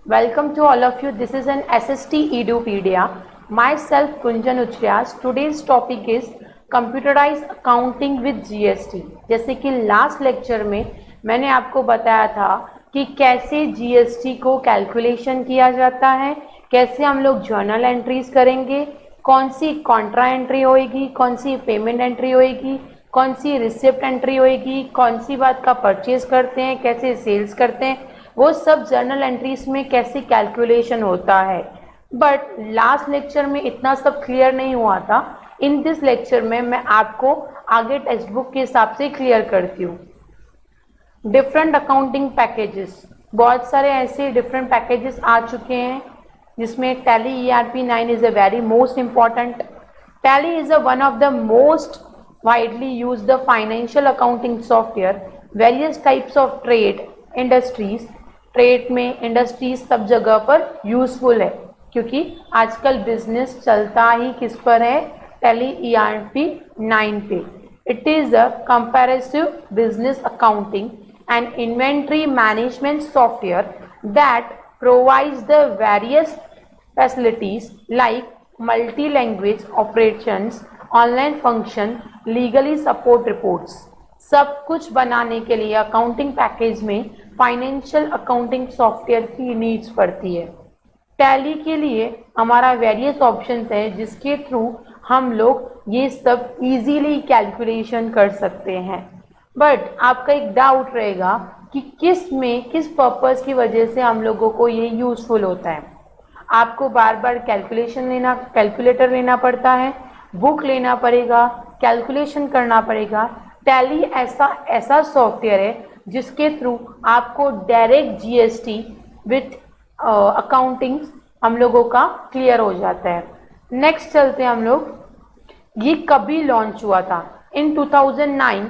Welcome to all of you. This is an SST Edupedia. Myself Kunjan Uchrias. Today's topic is Computerized Accounting with GST. जैसे कि last lecture में मैंने आपको बताया था कि कैसे GST को कैलकुलेशन किया जाता है, कैसे हम लोग जर्नल एंट्रीज करेंगे, कौन सी कॉन्ट्रा एंट्री होएगी, कौन सी पेमेंट एंट्री होएगी, कौन सी रिसिप्ट एंट्री होएगी, कौन सी बात का परचेज करते हैं, कैसे सेल्स करते हैं, वो सब जर्नल एंट्रीज में कैसे कैलकुलेशन होता है। बट लास्ट लेक्चर में इतना सब क्लियर नहीं हुआ था। इन दिस लेक्चर में मैं आपको आगे टेक्स्ट बुक के हिसाब से क्लियर करती हूँ। डिफरेंट अकाउंटिंग पैकेजेस, बहुत सारे ऐसे डिफरेंट पैकेजेस आ चुके हैं जिसमें tally ERP9 is a very most important. Tally is a one of the most widely used the financial accounting software. Various types of trade industries, trade में industries सब जगह पर यूजफुल है, क्योंकि आजकल बिजनेस चलता ही किस पर है, टैली ERP9 पे। It is a comparative business accounting and inventory management software that provides the various facilities like multi language operations, online function, legally support reports. सब कुछ बनाने के लिए अकाउंटिंग पैकेज में फाइनेंशियल अकाउंटिंग सॉफ्टवेयर की needs पड़ती है। टैली के लिए हमारा वेरियस ऑप्शंस है जिसके थ्रू हम लोग ये सब इजीली कैलकुलेशन कर सकते हैं। बट आपका एक डाउट रहेगा कि किस पर्पस की वजह से हम लोगों को ये यूजफुल होता है। आपको बार बार कैलकुलेटर लेना पड़ता है, बुक लेना पड़ेगा, कैलकुलेशन करना पड़ेगा। टैली ऐसा सॉफ्टवेयर है जिसके थ्रू आपको डायरेक्ट GST विथ अकाउंटिंग हम लोगों का क्लियर हो जाता है। नेक्स्ट चलते हैं हम लोग, ये कभी लॉन्च हुआ था? इन 2009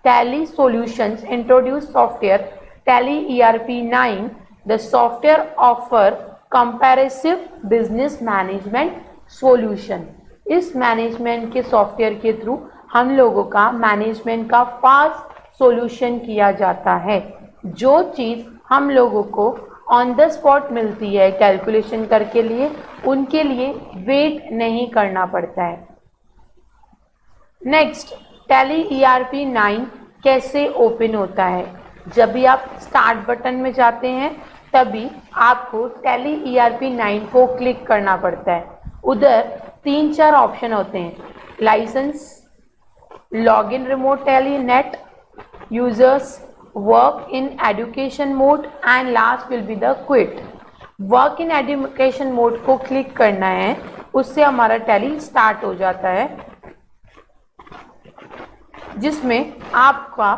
tally solutions introduce software tally ERP9। The software offer comparative business management solution. इस मैनेजमेंट के सॉफ्टवेयर के थ्रू हम लोगों का मैनेजमेंट का फास्ट सॉल्यूशन किया जाता है। जो चीज़ हम लोगों को ऑन द स्पॉट मिलती है कैलकुलेशन करके लिए, उनके लिए वेट नहीं करना पड़ता है। नेक्स्ट, टैली ERP9 कैसे ओपन होता है? जब भी आप स्टार्ट बटन में जाते हैं तभी आपको टैली ERP9 को क्लिक करना पड़ता है। उधर 3-4 ऑप्शन होते हैं, license, log in remote Tally net, users, work in education mode and last will be the quit. Work in education mode को क्लिक करना है, उससे हमारा टैली स्टार्ट हो जाता है, जिसमें आपका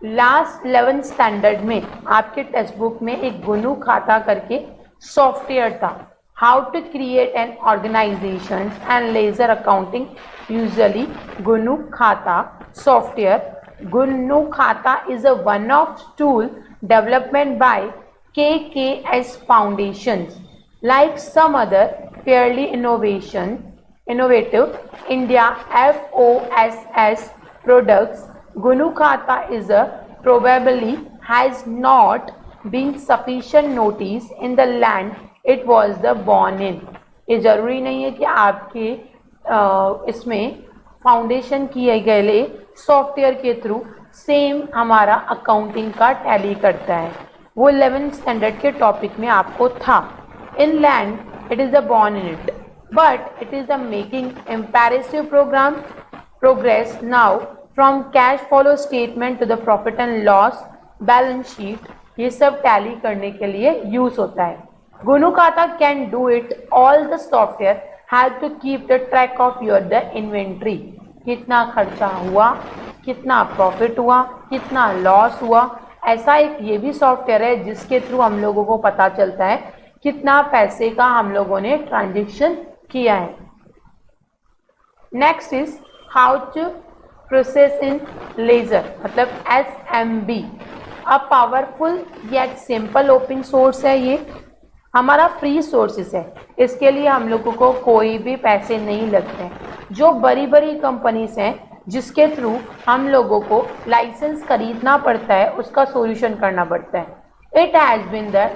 लास्ट 11th स्टैंडर्ड में आपके टेक्स्ट बुक में एक गुनु खाता करके सॉफ्टवेयर था। How to create an organisation and ledger accounting usually GNU खाता सॉफ्टवेयर। गुनु खाता is a one-off tool developed by KKS Foundations. Like some other fairly innovative India FOSS products, Gunu Khata is probably has not been sufficient notice in the land it was the born in. ये जरूरी नहीं है कि आपके इसमें foundation किए गए software के थ्रू सेम हमारा अकाउंटिंग का टैली करता है। वो 11th स्टैंडर्ड के टॉपिक में आपको था। In land it is the born in it, but it is the making imperative program progress now from cash flow statement to the profit and loss balance sheet. ये सब tally करने के लिए use होता है। GNU Khata can do it all. The software have to keep the track of your the inventory, कितना खर्चा हुआ, कितना प्रॉफिट हुआ, कितना लॉस हुआ। ऐसा एक ये भी सॉफ्टवेयर है जिसके थ्रू हम लोगों को पता चलता है कितना पैसे का हम लोगों ने ट्रांजैक्शन किया है। Next is how to process in ledger, मतलब SMB। A powerful yet simple open source है, ये हमारा फ्री सोर्सेस है। इसके लिए हम लोगों को कोई भी पैसे नहीं लगते हैं। जो बड़ी बड़ी कंपनीज हैं जिसके थ्रू हम लोगों को लाइसेंस खरीदना पड़ता है, उसका सॉल्यूशन करना पड़ता है। It has been the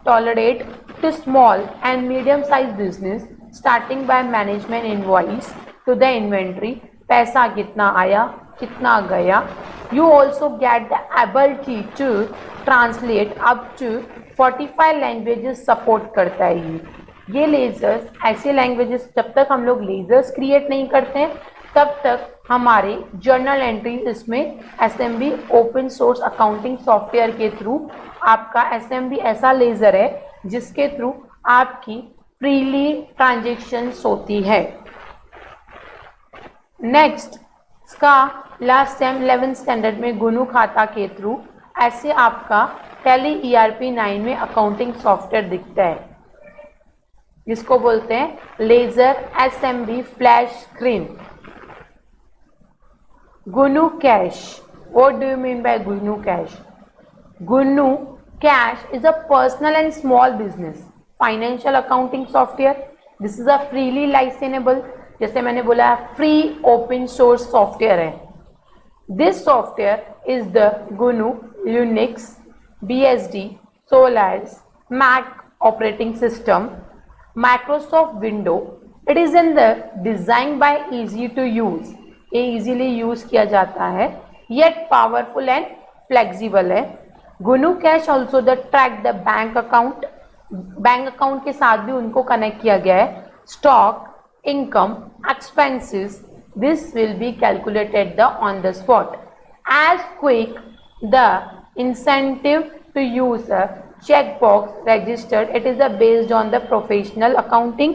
tolerate to small and medium sized business starting by management invoice to the inventory, पैसा कितना आया कितना गया. You also get the ability to translate up to 45 languages support करता है. ये लेजर्स ऐसे लैंग्वेजेस, जब तक हम लोग लेजर्स क्रिएट नहीं करते हैं तब तक हमारे जर्नल एंट्रीज इसमें SMB open source accounting software के थ्रू आपका एसएमबी ऐसा लेजर है जिसके थ्रू आपकी फ्रीली ट्रांजेक्शन्स होती है. नेक्स्ट इसका लास्ट टाइम 11th स्टैंडर्ड में गुनु खाता के थ्रू ऐसे आपका टैली ERP 9 में अकाउंटिंग सॉफ्टवेयर दिखता है जिसको बोलते हैं ledger SMB flash screen. GNU cash. What do you mean by GNU cash? GNU cash is a personal and small business financial accounting software. This is a freely licensable, जैसे मैंने बोला free open source software है. This software is the GNU Unix BSD Solaris Mac operating system Microsoft Window. It is in the designed by easy to use. ये easily use किया जाता है yet powerful and flexible है. GNU cash also the track the bank account के साथ भी उनको connect किया गया है. Stock, income, expenses, this will be calculated on the spot. As quick the incentive to use a checkbox registered. It is based on the professional accounting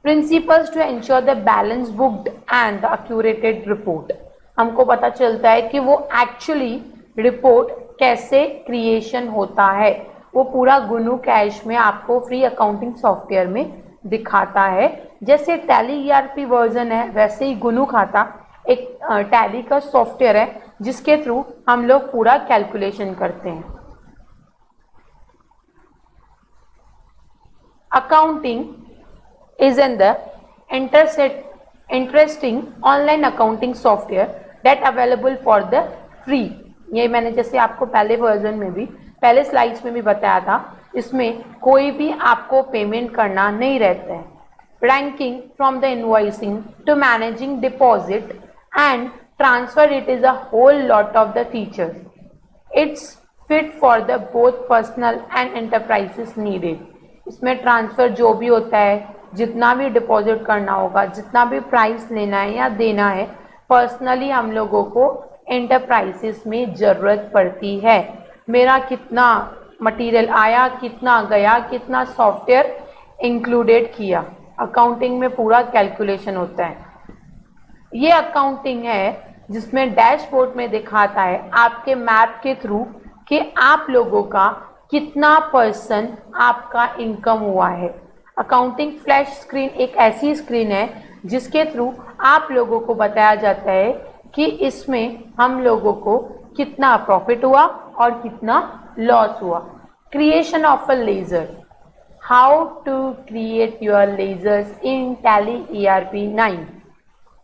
principles to ensure the balance booked and the accurate report. हमको पता चलता है कि वो actually report कैसे creation होता है, वो पूरा गुनु कैश में आपको फ्री अकाउंटिंग सॉफ्टवेयर में दिखाता है. जैसे टैली ERP वर्जन है वैसे ही गुनु खाता एक टैली का सॉफ्टवेयर है जिसके थ्रू हम लोग पूरा कैलकुलेशन करते हैं. Accounting is in the interesting online accounting software that available for the free. ये मैंने जैसे आपको पहले वर्जन में भी पहले स्लाइड्स में भी बताया था, इसमें कोई भी आपको पेमेंट करना नहीं रहता है. Ranking from the invoicing to managing deposit and transfer, it is a whole lot of the features. It's fit for the both personal and enterprises needed. इसमें ट्रांसफर जो भी होता है, जितना भी डिपॉजिट करना होगा, जितना भी प्राइस लेना है या देना है, पर्सनली हम लोगों को एंटरप्राइजेस में ज़रूरत पड़ती है. मेरा कितना मटेरियल आया, कितना गया, कितना सॉफ्टवेयर इंक्लूडेड किया, अकाउंटिंग में पूरा कैलकुलेशन होता है. ये अकाउंटिंग है जिसमें डैशबोर्ड में दिखाता है आपके मैप के थ्रू कि आप लोगों का कितना % आपका इनकम हुआ है. अकाउंटिंग फ्लैश स्क्रीन एक ऐसी स्क्रीन है जिसके थ्रू आप लोगों को बताया जाता है कि इसमें हम लोगों को कितना प्रॉफिट हुआ और कितना लॉस हुआ. Creation of a ledger. How to create your ledgers in Tally ERP 9.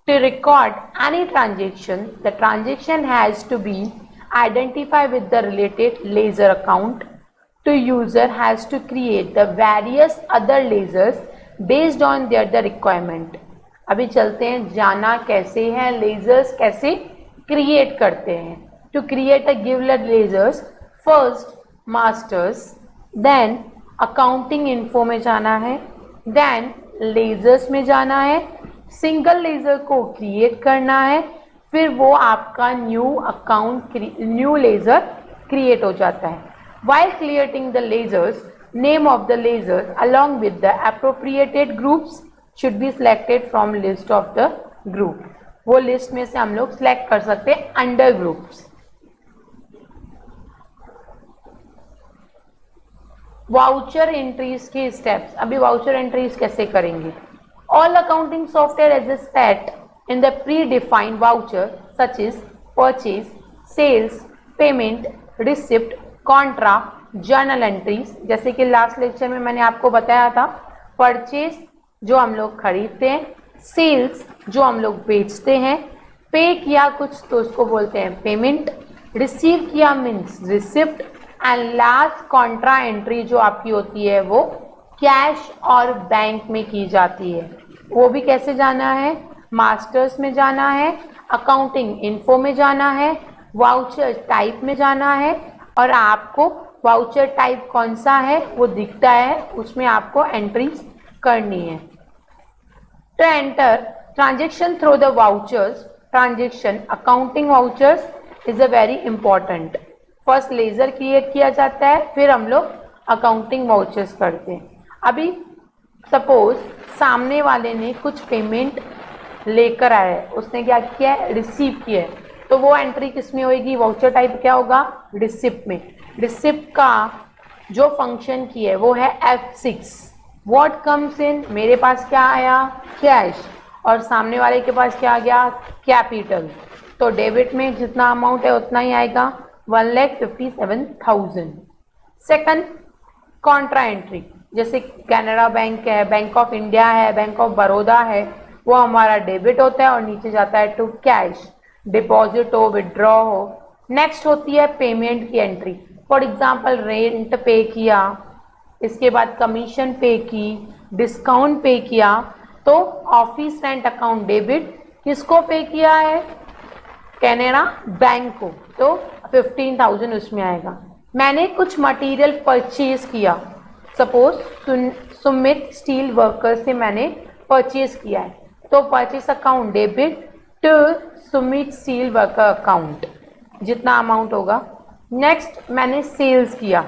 To record any transaction, the transaction has to be identified with the related ledger account. The user has to create the various other ledgers based on their requirement. अभी चलते हैं जाना कैसे है ledgers कैसे create करते हैं. To create a given ledgers, first masters, then accounting info में जाना है, then ledgers में जाना है, सिंगल लेजर को क्रिएट करना है, फिर वो आपका न्यू लेजर क्रिएट हो जाता है. While creating the lasers, name of the lasers along with the appropriated groups should be selected from list of the group. वो लिस्ट में से हम लोग सिलेक्ट कर सकते हैं अंडर ग्रुप्स. वाउचर एंट्रीज के स्टेप्स. अभी वाउचर एंट्रीज कैसे करेंगे? All accounting software has a set in the predefined voucher such as purchase, sales, payment, receipt, contra, journal entries. जैसे कि लास्ट लेक्चर में मैंने आपको बताया था, परचेज जो हम लोग खरीदते हैं, सेल्स जो हम लोग बेचते हैं, पे किया कुछ तो उसको बोलते हैं पेमेंट, रिसीव किया means receipt, and last Contra entry जो आपकी होती है वो कैश और बैंक में की जाती है। वो भी कैसे जाना है, मास्टर्स में जाना है, अकाउंटिंग इन्फो में जाना है, वाउचर टाइप में जाना है, और आपको वाउचर टाइप कौन सा है वो दिखता है, उसमें आपको एंट्रीज करनी है। To enter transaction through the vouchers, transaction accounting vouchers is a very important. First laser create किया जाता है, फिर हम लोग अकाउंटिंग वाउचर्स करते हैं। अभी सपोज सामने वाले ने कुछ पेमेंट लेकर आया है, उसने क्या किया है, रिसीव किया है, तो वो एंट्री किस में होगी, वाउचर टाइप क्या होगा, रिसिप्ट में। रिसिप्ट का जो फंक्शन की है वो है F6। व्हाट कम्स इन, मेरे पास क्या आया, कैश, और सामने वाले के पास क्या आ गया, कैपिटल। तो डेबिट में जितना अमाउंट है उतना ही आएगा, 1,57,000। सेकंड कॉन्ट्रा एंट्री, जैसे कैनरा बैंक है, बैंक ऑफ इंडिया है, बैंक ऑफ बड़ौदा है, वो हमारा डेबिट होता है और नीचे जाता है टू कैश, डिपॉजिट हो, विड्रॉ हो। नेक्स्ट होती है पेमेंट की एंट्री। फॉर एग्जाम्पल रेंट पे किया, इसके बाद कमीशन पे की, डिस्काउंट पे किया, तो ऑफिस रेंट अकाउंट डेबिट किसको पे किया है, कैनरा बैंक को, तो 15,000 उसमें आएगा। मैंने कुछ मटेरियल परचेज किया, सपोज सुमित स्टील वर्कर से मैंने परचेज किया है, तो purchase account debit to Sumit steel worker account, जितना अमाउंट होगा। नेक्स्ट मैंने सेल्स किया,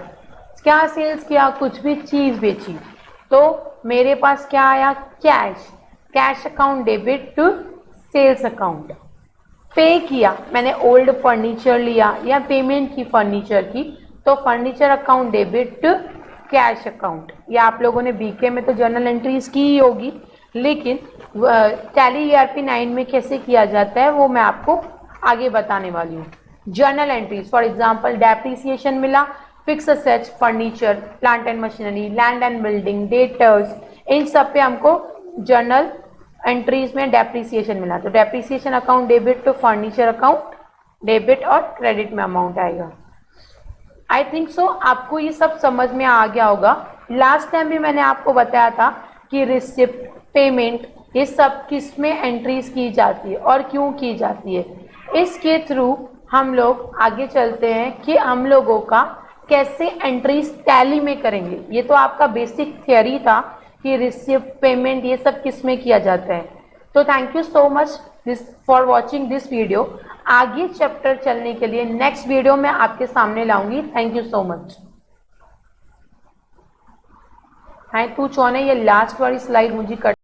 क्या सेल्स किया, कुछ भी चीज बेची, तो मेरे पास क्या आया, cash, cash account debit to sales account. Pay किया, मैंने ओल्ड फर्नीचर लिया या पेमेंट की फर्नीचर की, तो furniture account debit to cash account. या आप लोगों ने बीके में तो जर्नल एंट्रीज की ही होगी, लेकिन टैली ERP 9 में कैसे किया जाता है वो मैं आपको आगे बताने वाली हूँ। Journal entries, for example depreciation मिला, fix assets, furniture, plant and machinery, land and building, debtors, इन सब पे हमको जर्नल एंट्रीज में डेप्रिसिएशन मिला, तो depreciation account debit to furniture account debit, और क्रेडिट में अमाउंट आएगा। आई थिंक सो आपको ये सब समझ में आ गया होगा। लास्ट टाइम भी मैंने आपको बताया था कि रिसिप्ट, पेमेंट, ये सब किस में एंट्रीज की जाती है और क्यों की जाती है। इसके थ्रू हम लोग आगे चलते हैं कि हम लोगों का कैसे एंट्रीज टैली में करेंगे। ये तो आपका बेसिक थियरी था कि रिसिप्ट, पेमेंट, ये सब किस में किया जाता है। तो thank you so much for watching this video. आगे चैप्टर चलने के लिए नेक्स्ट वीडियो में आपके सामने लाऊंगी। Thank you so much. हाय तू चौने ये लास्ट वाली स्लाइड मुझे कट